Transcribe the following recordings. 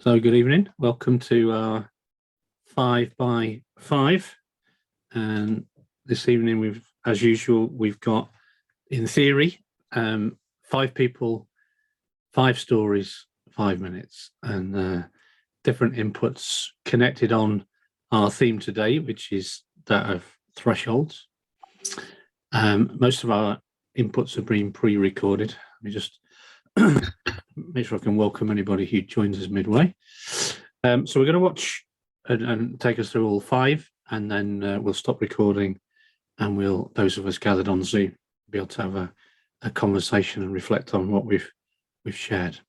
So good evening. Welcome to our 5x5. And this evening, as usual, we've got, in theory, 5 people, 5 stories, 5 minutes, and different inputs connected on our theme today, which is that of thresholds. Most of our inputs have been pre-recorded. Let me just make sure I can welcome anybody who joins us midway. So we're going to watch and take us through all 5, and then we'll stop recording, and those of us gathered on Zoom, be able to have a conversation and reflect on what we've shared.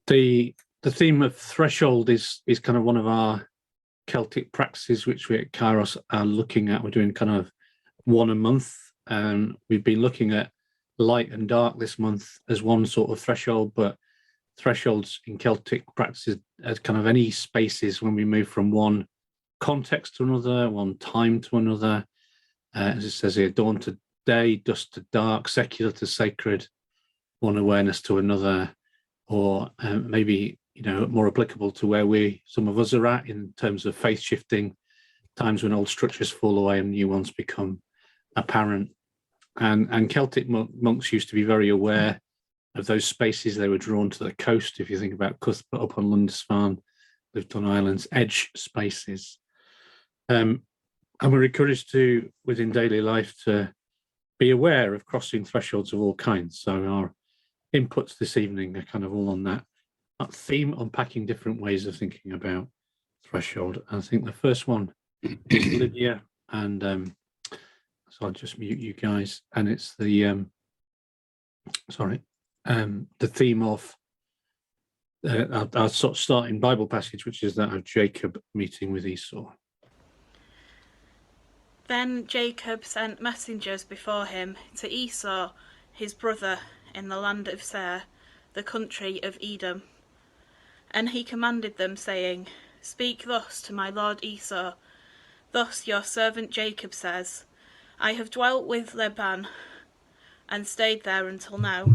The theme of threshold is kind of one of our Celtic practices, which we at Kairos are looking at. We're doing kind of one a month, and we've been looking at light and dark this month as one sort of threshold, but thresholds in Celtic practices as kind of any spaces when we move from one context to another, one time to another. As it says here, dawn to day, dusk to dark, secular to sacred, one awareness to another, or maybe more applicable to where some of us are at in terms of faith shifting, times when old structures fall away and new ones become apparent. And Celtic monks used to be very aware of those spaces. They were drawn to the coast. If you think about Cuthbert up on Lindisfarne, lived on islands, edge spaces. And we're encouraged to, within daily life, to be aware of crossing thresholds of all kinds. So our inputs this evening are kind of all on that theme, unpacking different ways of thinking about threshold. I think the first one is Lydia, and so I'll just mute you guys, and it's the the theme of our sort of starting Bible passage, which is that of Jacob meeting with Esau. Then Jacob sent messengers before him to Esau, his brother, in the land of Seir, the country of Edom. And he commanded them, saying, Speak thus to my lord Esau. Thus your servant Jacob says, I have dwelt with Laban and stayed there until now.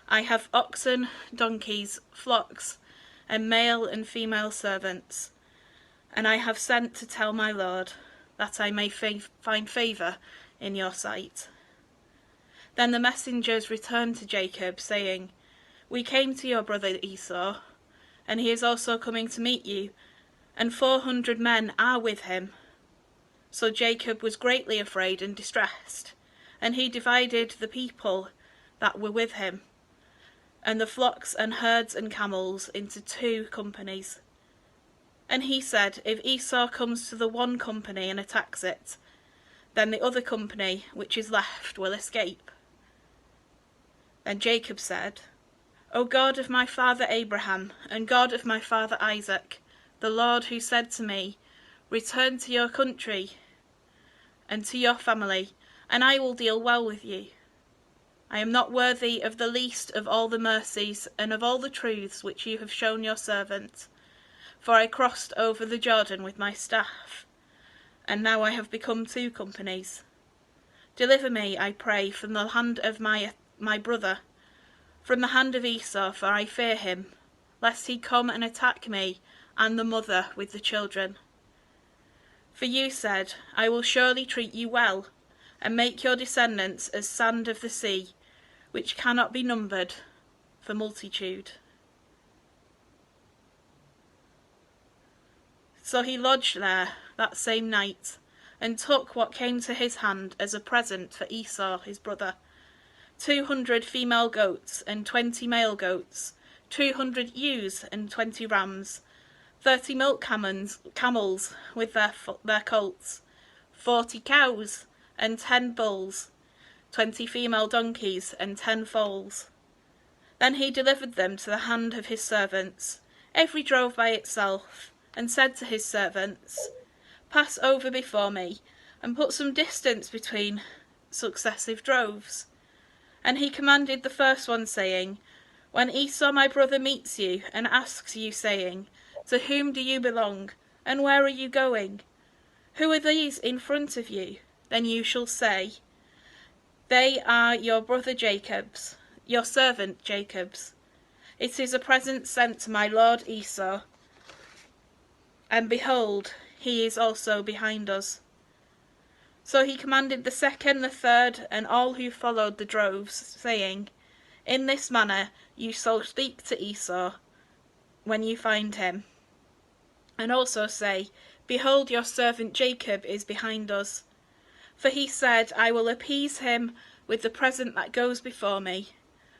I have oxen, donkeys, flocks, and male and female servants. And I have sent to tell my lord, that I may find favour in your sight. Then the messengers returned to Jacob, saying, We came to your brother Esau, and he is also coming to meet you, and 400 men are with him. So Jacob was greatly afraid and distressed, and he divided the people that were with him, and the flocks and herds and camels, into 2 companies. And he said, If Esau comes to the one company and attacks it, then the other company which is left will escape. Then Jacob said, O God of my father Abraham, and God of my father Isaac, the Lord who said to me, Return to your country and to your family, and I will deal well with you. I am not worthy of the least of all the mercies and of all the truths which you have shown your servant. For I crossed over the Jordan with my staff, and now I have become 2 companies. Deliver me, I pray, from the hand of my brother, from the hand of Esau, for I fear him, lest he come and attack me and the mother with the children. For you said, I will surely treat you well, and make your descendants as sand of the sea, which cannot be numbered for multitude. So he lodged there that same night, and took what came to his hand as a present for Esau his brother, 200 female goats and 20 male goats, 200 ewes and 20 rams, 30 milk camels with their colts, 40 cows and 10 bulls, 20 female donkeys and 10 foals. Then he delivered them to the hand of his servants, every drove by itself, and said to his servants, Pass over before me, and put some distance between successive droves. And he commanded the first one, saying, When Esau my brother meets you, and asks you, saying, To whom do you belong, and where are you going? Who are these in front of you? Then you shall say, They are your brother Jacob's, your servant Jacob's. It is a present sent to my lord Esau, and behold, he is also behind us. So he commanded the second, the third, and all who followed the droves, saying, In this manner you shall speak to Esau when you find him, and also say, Behold, your servant Jacob is behind us. For he said, I will appease him with the present that goes before me,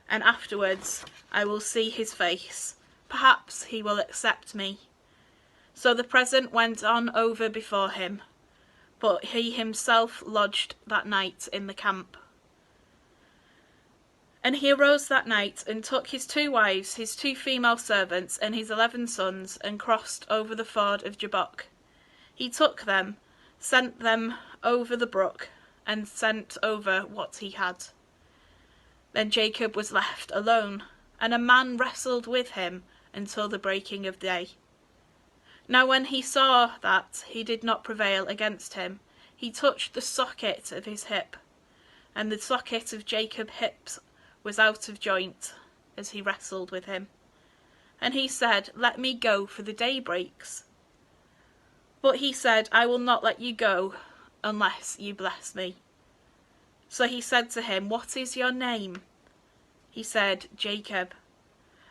and afterwards I will see his face. Perhaps he will accept me. So the present went on over before him, but he himself lodged that night in the camp. And he arose that night, and took his 2 wives, his 2 female servants, and his 11 sons, and crossed over the ford of Jabbok. He took them, sent them over the brook, and sent over what he had. Then Jacob was left alone, and a man wrestled with him until the breaking of day. Now when he saw that he did not prevail against him, he touched the socket of his hip, and the socket of Jacob's hips was out of joint as he wrestled with him. And he said, Let me go, for the day breaks. But he said, I will not let you go unless you bless me. So he said to him, What is your name? He said, Jacob.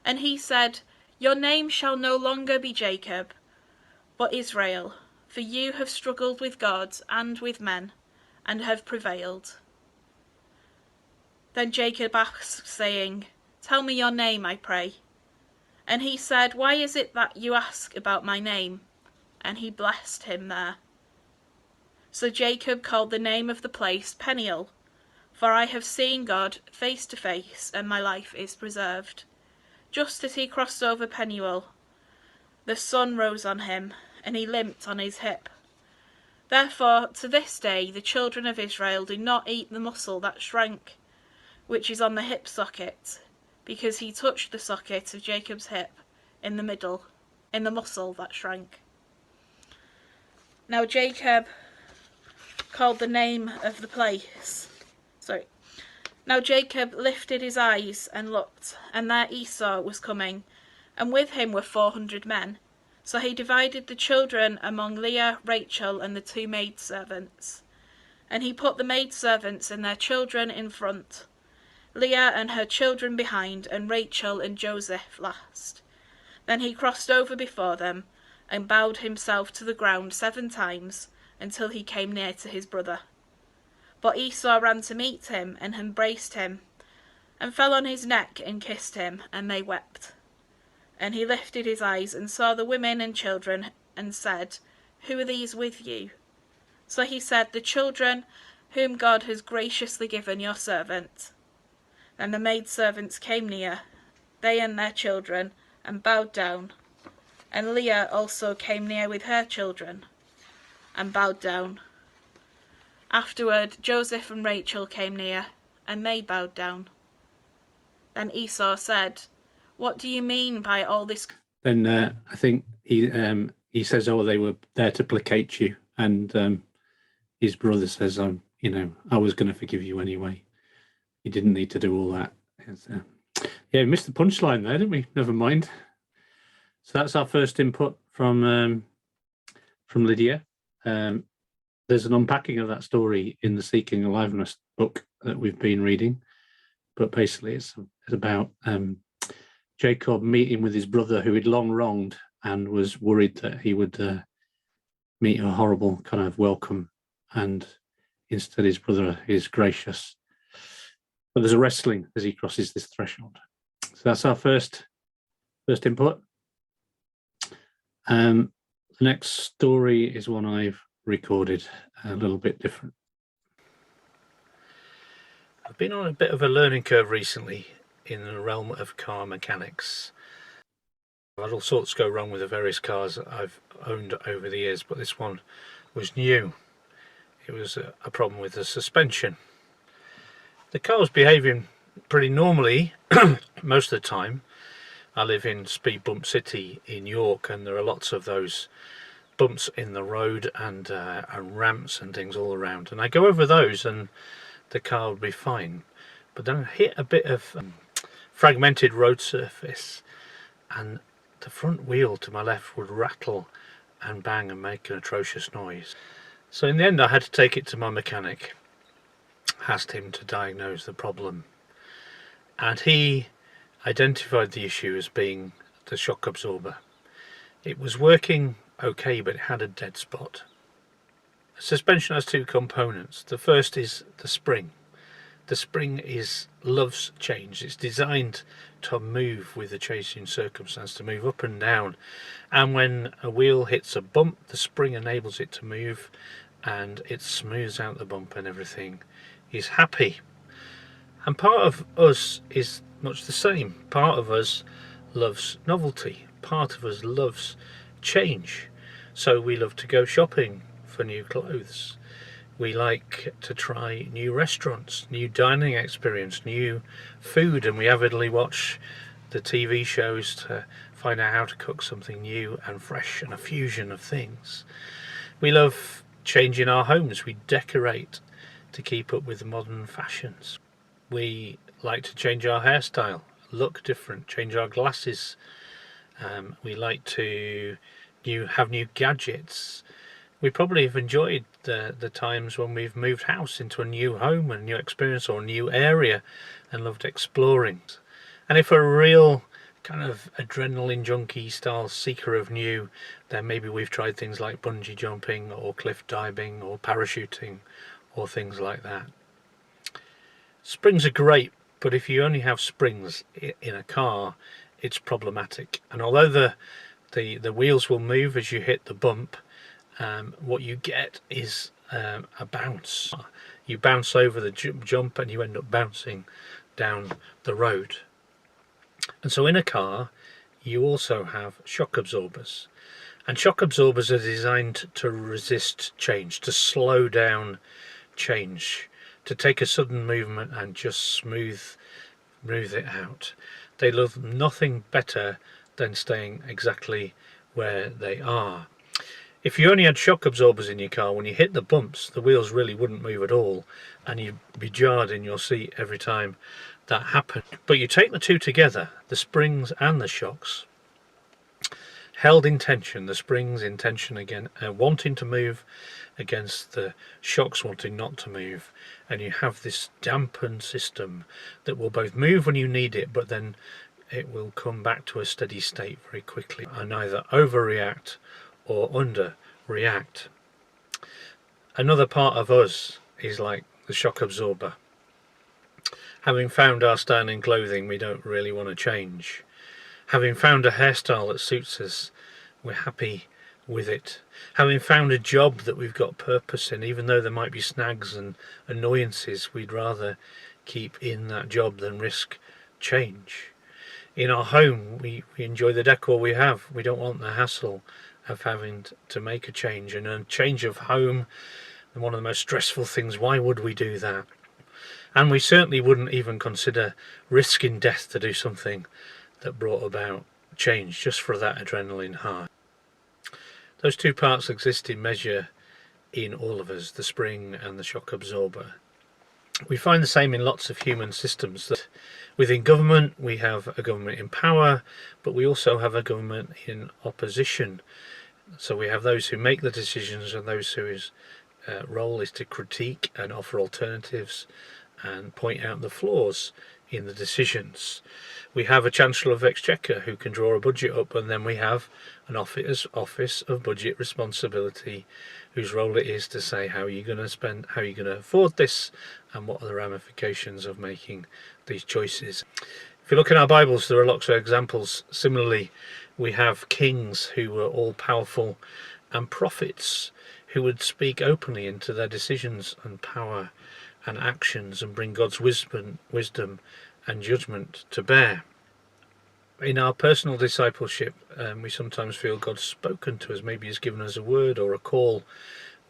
And he said, Your name shall no longer be Jacob, but Israel, for you have struggled with God and with men, and have prevailed. Then Jacob asked, saying, Tell me your name, I pray. And he said, Why is it that you ask about my name? And he blessed him there. So Jacob called the name of the place Peniel, for I have seen God face to face, and my life is preserved. Just as he crossed over Peniel, the sun rose on him, and he limped on his hip. Therefore, to this day, the children of Israel do not eat the muscle that shrank, which is on the hip socket, because he touched the socket of Jacob's hip in the middle, in the muscle that shrank. Now Jacob called the name of the place. Now Jacob lifted his eyes and looked, and there Esau was coming, and with him were 400 men. So he divided the children among Leah, Rachel, and the 2 maidservants. And he put the maidservants and their children in front, Leah and her children behind, and Rachel and Joseph last. Then he crossed over before them, and bowed himself to the ground 7 times, until he came near to his brother. But Esau ran to meet him, and embraced him, and fell on his neck and kissed him, and they wept. And he lifted his eyes, and saw the women and children, and said, Who are these with you? So he said, The children whom God has graciously given your servant. Then the maidservants came near, they and their children, and bowed down. And Leah also came near with her children, and bowed down. Afterward Joseph and Rachel came near, and they bowed down. Then Esau said, What do you mean by all this? Then I think he says, "Oh, they were there to placate you," and his brother says, I was going to forgive you anyway. You didn't need to do all that." Yeah, we missed the punchline there, didn't we? Never mind. So that's our first input from Lydia. There's an unpacking of that story in the Seeking Aliveness book that we've been reading, but basically it's about Jacob meeting with his brother, who he'd long wronged, and was worried that he would meet a horrible kind of welcome, and instead his brother is gracious. But there's a wrestling as he crosses this threshold. So that's our first input. The next story is one I've recorded, a little bit different. I've been on a bit of a learning curve recently in the realm of car mechanics. I've had all sorts go wrong with the various cars that I've owned over the years, but this one was new. It was a problem with the suspension. The car was behaving pretty normally most of the time. I live in Speed Bump City in York, and there are lots of those bumps in the road and ramps and things all around, and I go over those and the car would be fine. But then I hit a bit of fragmented road surface, and the front wheel to my left would rattle and bang and make an atrocious noise. So in the end I had to take it to my mechanic, asked him to diagnose the problem, and he identified the issue as being the shock absorber. It was working okay, but it had a dead spot. Suspension has two components. The first is the spring. The spring loves change. It's designed to move with the changing circumstance, to move up and down. And when a wheel hits a bump, the spring enables it to move, and it smooths out the bump, and everything is happy. And part of us is much the same. Part of us loves novelty. Part of us loves change. So we love to go shopping for new clothes. We like to try new restaurants, new dining experience, new food, and we avidly watch the TV shows to find out how to cook something new and fresh and a fusion of things. We love changing our homes. We decorate to keep up with modern fashions. We like to change our hairstyle, look different, change our glasses. We like to have new gadgets. We probably have enjoyed the times when we've moved house into a new home, a new experience, or a new area, and loved exploring. And if we're a real kind of adrenaline junkie style seeker of new, then maybe we've tried things like bungee jumping or cliff diving or parachuting or things like that. Springs are great, but if you only have springs in a car, it's problematic. And although the wheels will move as you hit the bump, what you get is a bounce. You bounce over the jump and you end up bouncing down the road. And so in a car you also have shock absorbers, and shock absorbers are designed to resist change, to slow down change, to take a sudden movement and just smooth it out. They love nothing better than staying exactly where they are. If you only had shock absorbers in your car, when you hit the bumps, the wheels really wouldn't move at all, and you'd be jarred in your seat every time that happened. But you take the two together, the springs and the shocks, held in tension, the springs in tension again, wanting to move against the shocks wanting not to move, and you have this dampened system that will both move when you need it, but then it will come back to a steady state very quickly and either overreact or underreact. Another part of us is like the shock absorber. Having found our style in clothing, we don't really want to change. Having found a hairstyle that suits us, we're happy with it. Having found a job that we've got purpose in, even though there might be snags and annoyances, we'd rather keep in that job than risk change. In our home, we enjoy the decor we have. We don't want the hassle of having to make a change, and a change of home, and one of the most stressful things. Why would we do that? And we certainly wouldn't even consider risking death to do something that brought about change just for that adrenaline high. Those two parts exist in measure in all of us, the spring and the shock absorber. We find the same in lots of human systems. That within government, we have a government in power, but we also have a government in opposition. So we have those who make the decisions and those whose role is to critique and offer alternatives and point out the flaws in the decisions. We have a Chancellor of Exchequer who can draw a budget up, and then we have an Office of Budget Responsibility whose role it is to say how you're going to spend, how you're going to afford this, and what are the ramifications of making these choices. If you look in our Bibles, there are lots of examples. Similarly, we have kings who were all powerful and prophets who would speak openly into their decisions and power and actions and bring God's wisdom and judgment to bear. In our personal discipleship, we sometimes feel God's spoken to us. Maybe He's given us a word or a call.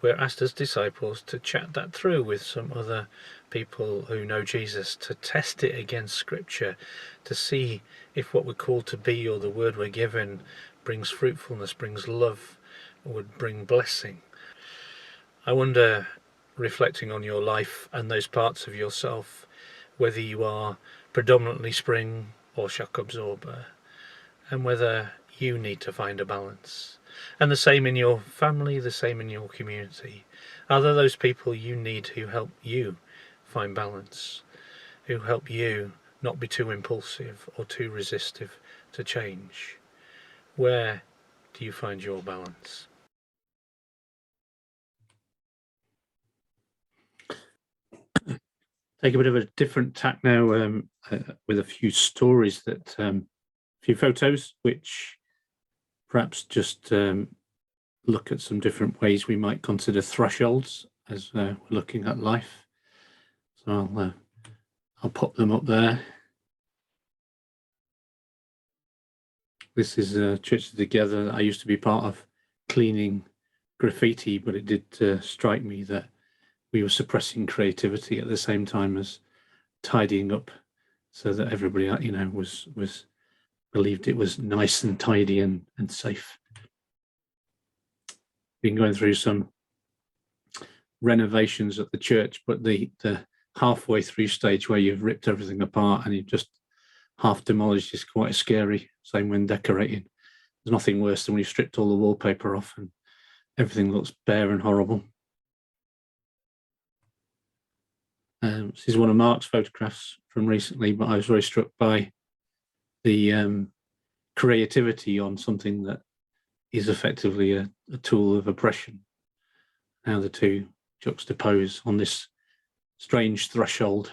We're asked as disciples to chat that through with some other people who know Jesus, to test it against Scripture, to see if what we're called to be or the word we're given brings fruitfulness, brings love, or would bring blessing. I wonder, reflecting on your life and those parts of yourself, whether you are predominantly spring, or shock absorber, and whether you need to find a balance. And the same in your family, the same in your community. Are there those people you need who help you find balance, who help you not be too impulsive or too resistive to change? Where do you find your balance? Take a bit of a different tack now, with a few stories that, a few photos, which perhaps just look at some different ways we might consider thresholds as we're looking at life. So I'll pop them up there. This is Churches Together. I used to be part of cleaning graffiti, but it did strike me that we were suppressing creativity at the same time as tidying up, so that everybody, was believed it was nice and tidy and safe. Been going through some renovations at the church, but the halfway through stage where you've ripped everything apart and you've just half demolished is quite scary. Same when decorating. There's nothing worse than when you've stripped all the wallpaper off and everything looks bare and horrible. This is one of Mark's photographs from recently, but I was very struck by the creativity on something that is effectively a tool of oppression. How the two juxtapose on this strange threshold.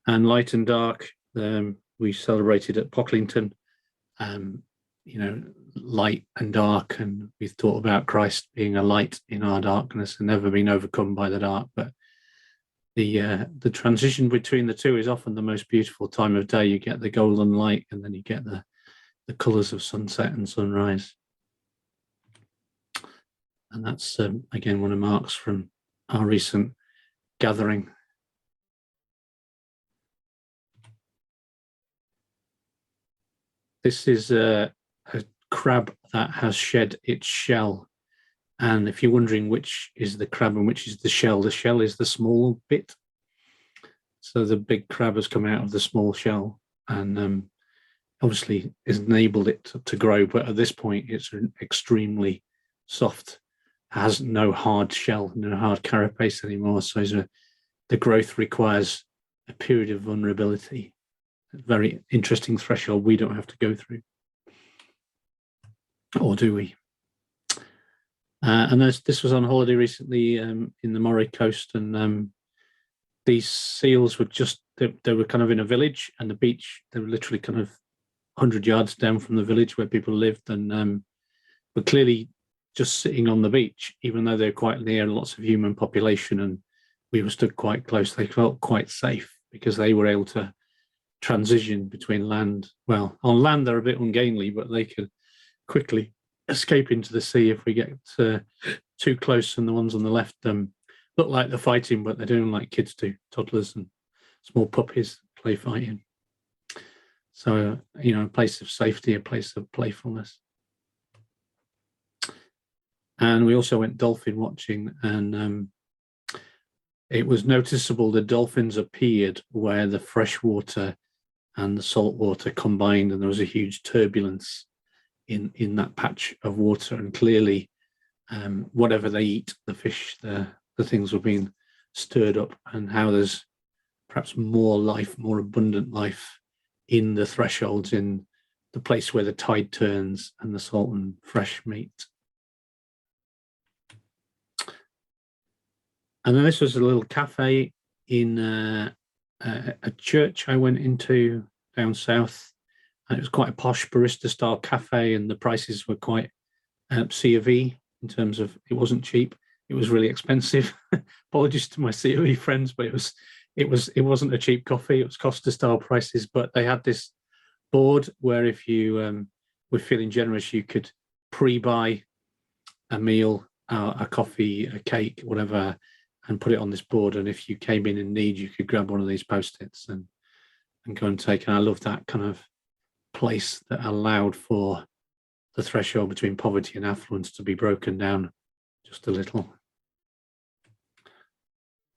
And light and dark, we celebrated at Pocklington, light and dark, and we thought about Christ being a light in our darkness and never being overcome by the dark. But the transition between the two is often the most beautiful time of day. You get the golden light, and then you get the colours of sunset and sunrise. And that's, again, one of Mark's from our recent gathering. This is a crab that has shed its shell. And if you're wondering which is the crab and which is the shell is the small bit. So the big crab has come out of the small shell and obviously has enabled it to grow. But at this point, it's extremely soft, has no hard shell, no hard carapace anymore. So the growth requires a period of vulnerability. A very interesting threshold we don't have to go through. Or do we? And this was on holiday recently in the Moray coast, and these seals were they were kind of in a village, and the beach, they were literally kind of 100 yards down from the village where people lived, and were clearly just sitting on the beach, even though they're quite near lots of human population, and we were stood quite close. They felt quite safe because they were able to transition between land. Well, on land they're a bit ungainly, but they could quickly escape into the sea if we get too close. And the ones on the left look like they're fighting, but they're doing like kids do, toddlers and small puppies play fighting. So, a place of safety, a place of playfulness. And we also went dolphin watching, and it was noticeable the dolphins appeared where the fresh water and the salt water combined, and there was a huge turbulence in that patch of water, and clearly whatever they eat, the fish, the things were being stirred up, and how there's perhaps more life, more abundant life in the thresholds, in the place where the tide turns and the salt and fresh meet. And then this was a little cafe in a church I went into down south. And it was quite a posh barista style cafe, and the prices were quite C of E in terms of it wasn't cheap. It was really expensive. Apologies to my C of E friends, but it wasn't a cheap coffee. It was Costa style prices, but they had this board where if you were feeling generous, you could pre-buy a meal, a coffee, a cake, whatever, and put it on this board. And if you came in need, you could grab one of these post-its and go and take. And I love that kind of place that allowed for the threshold between poverty and affluence to be broken down just a little.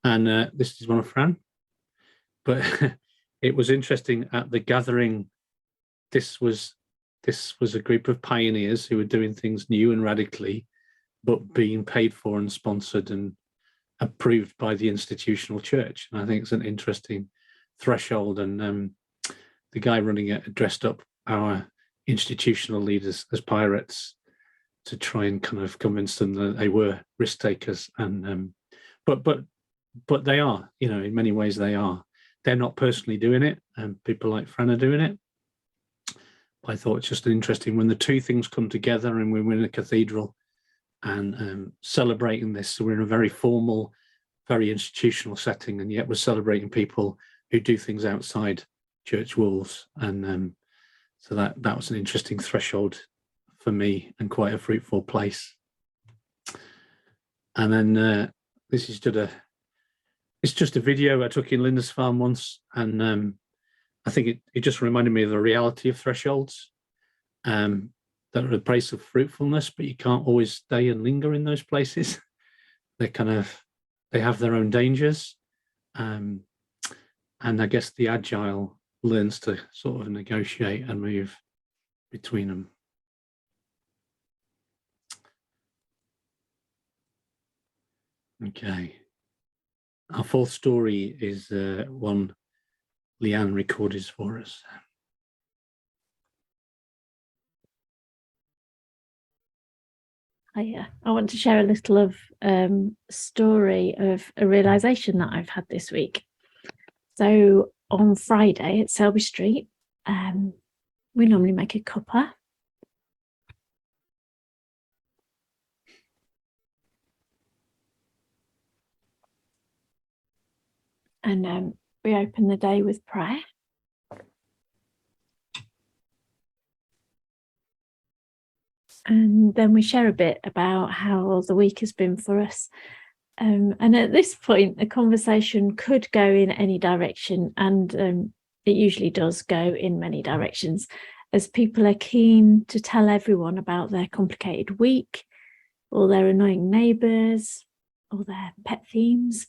And this is one of Fran. But it was interesting at the gathering. This was a group of pioneers who were doing things new and radically, but being paid for and sponsored and approved by the institutional church. And I think it's an interesting threshold. And the guy running it dressed up our institutional leaders as pirates to try and kind of convince them that they were risk takers. And but they are, in many ways they are. They're not personally doing it, and people like Fran are doing it. I thought it's just interesting when the two things come together, and we're in a cathedral and celebrating this. So we're in a very formal, very institutional setting, and yet we're celebrating people who do things outside church walls. And so that was an interesting threshold for me, and quite a fruitful place. And then this is just a video I took in Lindisfarne once, and I think it just reminded me of the reality of thresholds, that are a place of fruitfulness, but you can't always stay and linger in those places. They have their own dangers, and I guess the agile learns to sort of negotiate and move between them. Okay. Our fourth story is one Leanne recorded for us. I want to share a little of story of a realization that I've had this week. So on Friday at Selby Street, we normally make a cuppa. And we open the day with prayer. And then we share a bit about how the week has been for us. And at this point, the conversation could go in any direction, and it usually does go in many directions, as people are keen to tell everyone about their complicated week, or their annoying neighbours, or their pet themes,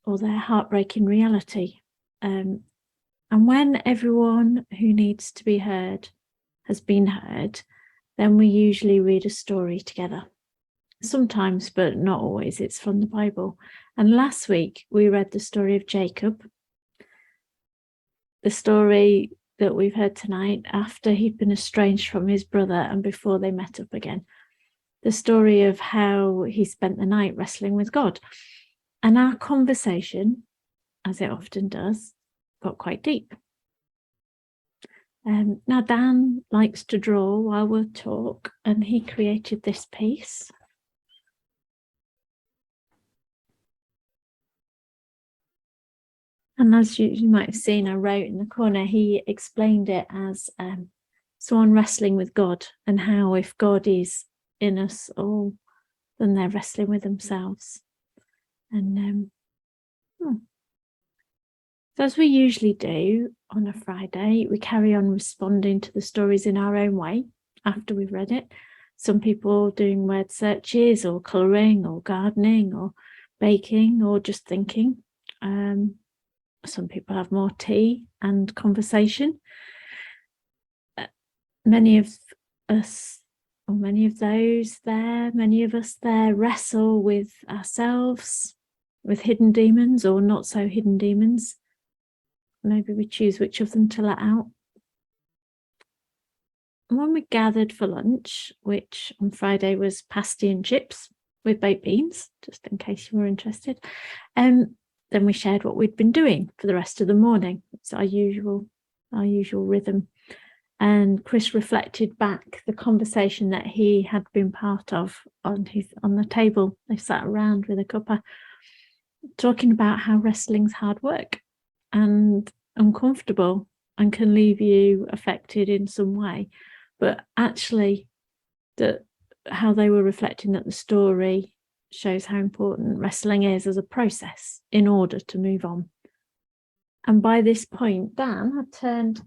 or their heartbreaking reality. And when everyone who needs to be heard has been heard, then we usually read a story together. Sometimes, but not always, it's from the Bible. And last week we read the story of Jacob, the story that we've heard tonight after he'd been estranged from his brother and before they met up again. The story of how he spent the night wrestling with God. And our conversation, as it often does, got quite deep. Now Dan likes to draw while we'll talk, and he created this piece. And as you might have seen, I wrote in the corner, he explained it as someone wrestling with God, and how if God is in us all, then they're wrestling with themselves. And so as we usually do on a Friday, we carry on responding to the stories in our own way after we've read it. Some people doing word searches, or colouring, or gardening, or baking, or just thinking. Some people have more tea and conversation. Many of us, or many of those there, many of us there wrestle with ourselves, with hidden demons or not so hidden demons. Maybe we choose which of them to let out. And when we gathered for lunch, which on Friday was pasty and chips with baked beans, just in case you were interested, then we shared what we'd been doing for the rest of the morning. It's our usual rhythm. And Chris reflected back the conversation that he had been part of on the table. They sat around with a cuppa, talking about how wrestling's hard work and uncomfortable and can leave you affected in some way. But actually, how they were reflecting that the story shows how important wrestling is as a process in order to move on. And by this point, Dan had turned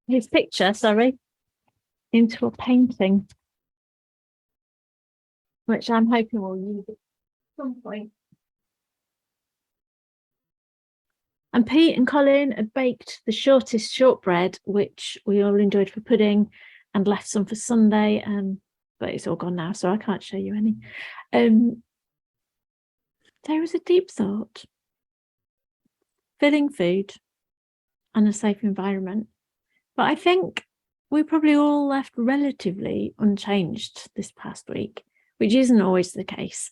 his picture, into a painting, which I'm hoping will use some point. And Pete and Colin had baked the shortest shortbread, which we all enjoyed for pudding, and left some for Sunday. But it's all gone now, so I can't show you any. There was a deep thought, filling food and a safe environment. But I think we probably all left relatively unchanged this past week, which isn't always the case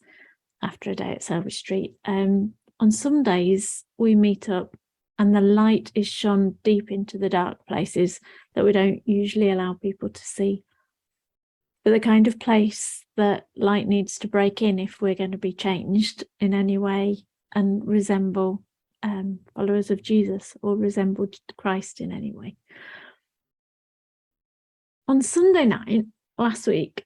after a day at Selby Street. On some days we meet up and the light is shone deep into the dark places that we don't usually allow people to see. But the kind of place that light needs to break in if we're going to be changed in any way and resemble followers of Jesus or resemble Christ in any way. On Sunday night last week,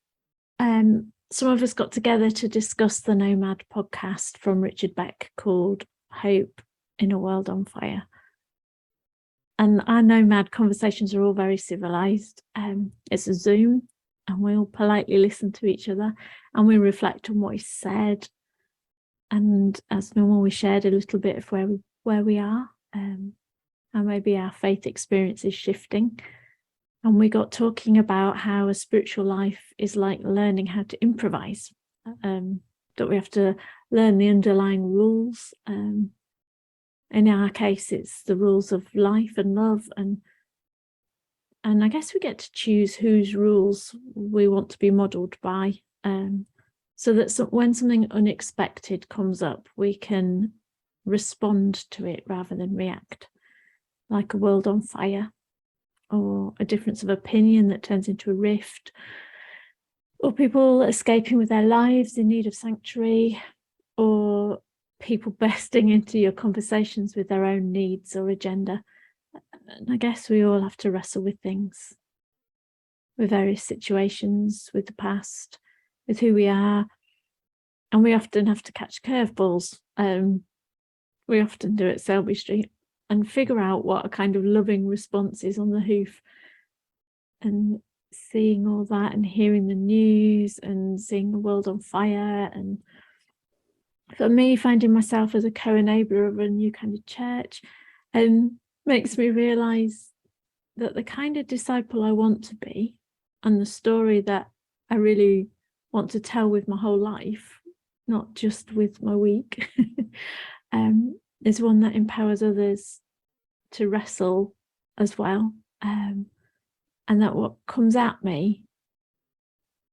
some of us got together to discuss the Nomad podcast from Richard Beck called Hope in a World on Fire. And our Nomad conversations are all very civilized. It's a Zoom and we all politely listen to each other and we reflect on what is said. And as normal, we shared a little bit of where we are and maybe our faith experience is shifting. And we got talking about how a spiritual life is like learning how to improvise, that we have to learn the underlying rules. In our case, it's the rules of life and love. And I guess we get to choose whose rules we want to be modelled by, so that when something unexpected comes up, we can respond to it rather than react, like a world on fire, or a difference of opinion that turns into a rift, or people escaping with their lives in need of sanctuary, or people bursting into your conversations with their own needs or agenda. And I guess we all have to wrestle with things, with various situations, with the past, with who we are. And we often have to catch curveballs. We often do at Selby Street and figure out what a kind of loving response is on the hoof. And seeing all that and hearing the news and seeing the world on fire. And for me, finding myself as a co-enabler of a new kind of church makes me realise that the kind of disciple I want to be and the story that I really want to tell with my whole life, not just with my week, is one that empowers others to wrestle as well. And that what comes at me,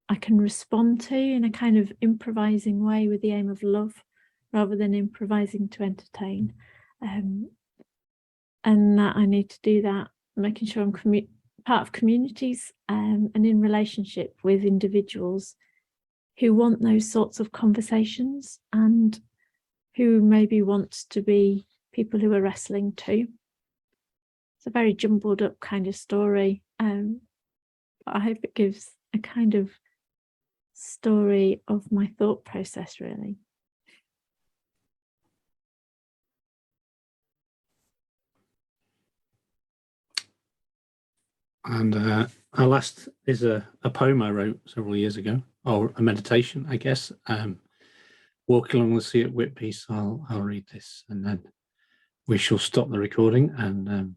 I can respond to in a kind of improvising way with the aim of love, rather than improvising to entertain. And that I need to do that, making sure I'm part of communities and in relationship with individuals who want those sorts of conversations and who maybe want to be people who are wrestling too. It's a very jumbled up kind of story, but I hope it gives a kind of story of my thought process, really. And our last is a poem I wrote several years ago, or a meditation, I guess. Walking along the sea at Whitby, so I'll read this and then we shall stop the recording and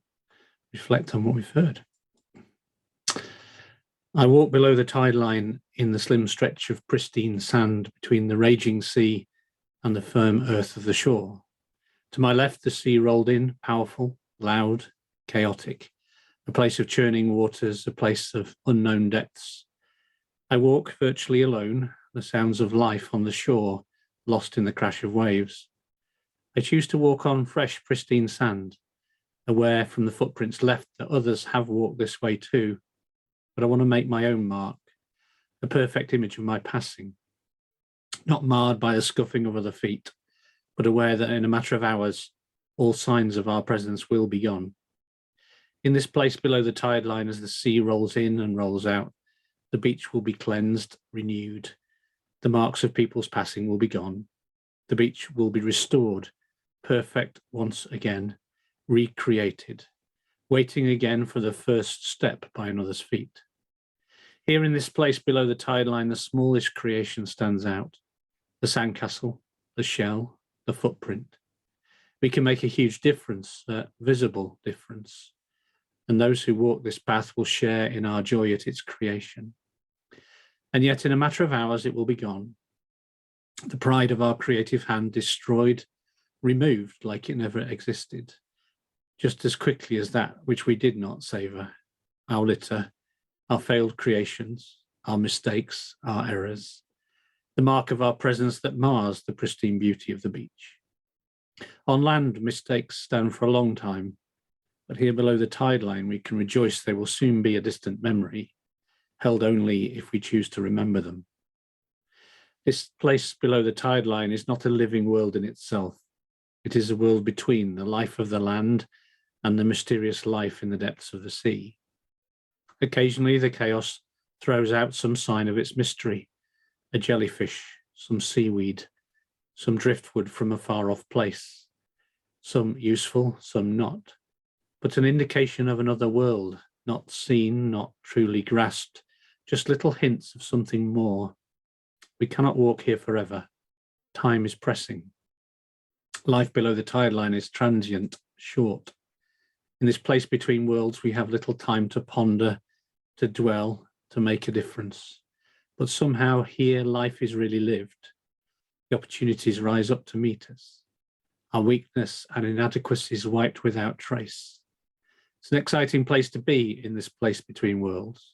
reflect on what we've heard. I walk below the tide line in the slim stretch of pristine sand between the raging sea and the firm earth of the shore. To my left, the sea rolled in, powerful, loud, chaotic, a place of churning waters, a place of unknown depths. I walk virtually alone, the sounds of life on the shore lost in the crash of waves. I choose to walk on fresh, pristine sand, aware from the footprints left that others have walked this way too, but I want to make my own mark, a perfect image of my passing, not marred by the scuffing of other feet, but aware that in a matter of hours, all signs of our presence will be gone. In this place below the tide line, as the sea rolls in and rolls out, the beach will be cleansed, renewed. The marks of people's passing will be gone. The beach will be restored, perfect once again, recreated, waiting again for the first step by another's feet. Here in this place below the tide line, the smallest creation stands out, the sandcastle, the shell, the footprint. We can make a huge difference, a visible difference. And those who walk this path will share in our joy at its creation. And yet in a matter of hours, it will be gone. The pride of our creative hand destroyed, removed like it never existed, just as quickly as that which we did not savor, our litter, our failed creations, our mistakes, our errors, the mark of our presence that mars the pristine beauty of the beach. On land, mistakes stand for a long time, but here below the tide line, we can rejoice they will soon be a distant memory, held only if we choose to remember them. This place below the tide line is not a living world in itself. It is a world between the life of the land and the mysterious life in the depths of the sea. Occasionally, the chaos throws out some sign of its mystery, a jellyfish, some seaweed, some driftwood from a far-off place, some useful, some not, but an indication of another world, not seen, not truly grasped, just little hints of something more. We cannot walk here forever. Time is pressing. Life below the tide line is transient, short. In this place between worlds, we have little time to ponder, to dwell, to make a difference. But somehow here life is really lived. The opportunities rise up to meet us. Our weakness and inadequacies wiped without trace. It's an exciting place to be in this place between worlds.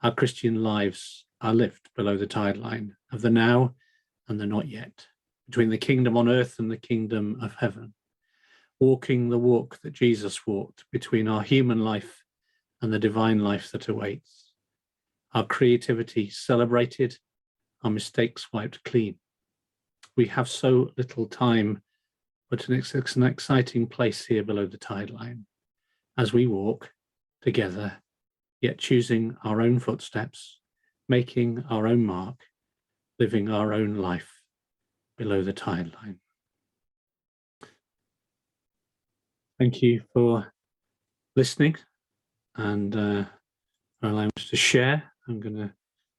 Our Christian lives are lived below the tide line of the now and the not yet, between the kingdom on earth and the kingdom of heaven, walking the walk that Jesus walked between our human life and the divine life that awaits. Our creativity celebrated, our mistakes wiped clean. We have so little time, but it's an exciting place here below the tide line as we walk together, yet choosing our own footsteps, making our own mark, living our own life below the tide line. Thank you for listening and for allowing us to share. I'm going to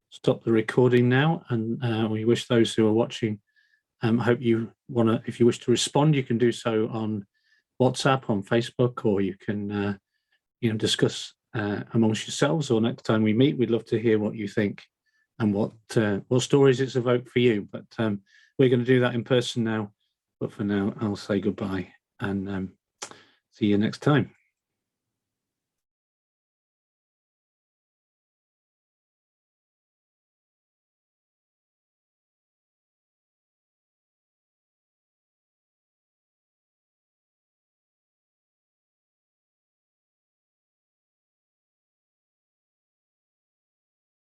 stop the recording now, and we wish those who are watching, hope you want to, if you wish to respond, you can do so on WhatsApp, on Facebook, or you can discuss amongst yourselves, or next time we meet, we'd love to hear what you think and what stories it's evoked for you. But we're going to do that in person now. But for now, I'll say goodbye and see you next time.